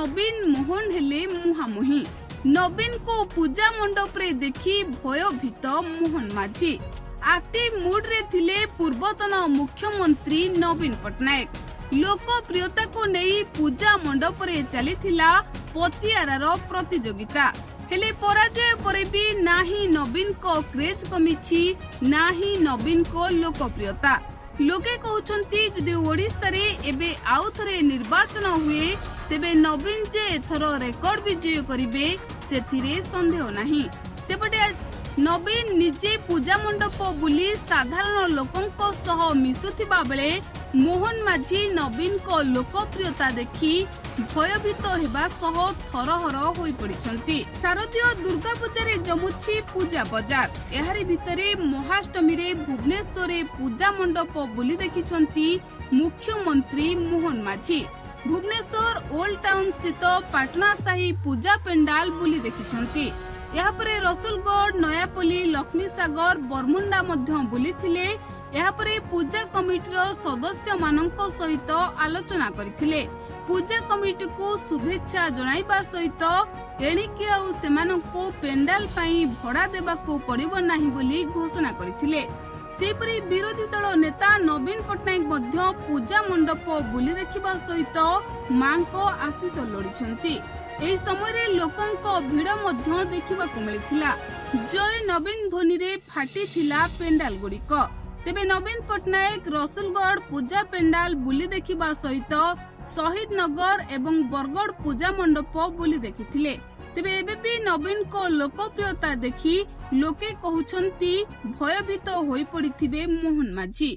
नवीन मोहन हेले मुहामुही। नवीन को पूजा मंडप रे देखी भयभीत मोहन माझी। एक्टिव मूड रे थिले पूर्वतन मुख्यमंत्री नवीन पट्टनायक। लोकप्रियता को नहीं पूजा मंडप रे चलीथिला पतियारार प्रतियोगिता। हेले पराजय परे भी नाही नवीन को क्रेज कमिछि, नाही नवीन को लोकप्रियता। लोके कहउछंती जदि ओडिसा रे एबे आउ थरे निर्वाचन हुए तेबे नवीन जे एथर रेकर्ड विजय करिवे सेथिरे संदेह नाही। सेपटे नवीन निजे पूजा मंडप बुली साधारण लोकंको सह मिसुथिबा बेले मोहन माझी नवीन को लोकप्रियता देखि भयभीत हेबा सह थरहर होई पड़िछंती। शारदीय दुर्गा पूजा रे जमुछि पूजा बाजार। एहारी भितरे महाअष्टमी रे भुवनेश्वर रे पूजा मंडप बुली देखिछंती मुख्यमंत्री मोहन माझी। भुवनेश्वर ओल्ड टाउन स्थित पाटना साही पूजा पेंडाल बुली देखिछंती। यहाँ परे रसुलगढ़, नयापल्ली, लक्ष्मी सागर, बरमुंडा मध्य बुलीथिले। यहाँ परे पूजा कमिटीर सदस्य मानक सहित आलोचना करथिले। पूजा कमिटी को शुभेच्छा जणाइबा सहित एणिके आउ सेमानंको पेंडाल पाई भड़ा देबाको पड़िबो नाही बोली घोषणा करथिले। सेपरी विरोधी दल नेता नवीन पट्टनायक मध्य पूजा मंडप बुली देखिबा सहित मांको आशीष लोड़िछंती। एही समय लोकंको भिड़ मध्य देखिबाको मिलिथिला। जय नवीन ध्वनि रे फाटिथिला पेंडाल गुड़िक। तेबे नवीन पट्टनायक रसुलगढ़ पूजा पेंडाल बुली देखिबा सहित शहीद नगर एवं बरगढ़ पूजा मंडप बुली देखिथिले। तेबे एबे भी नवीन को लोकप्रियता देखि लोके कहउछंती भयभीत होई पड़िथिबे मोहन माझी।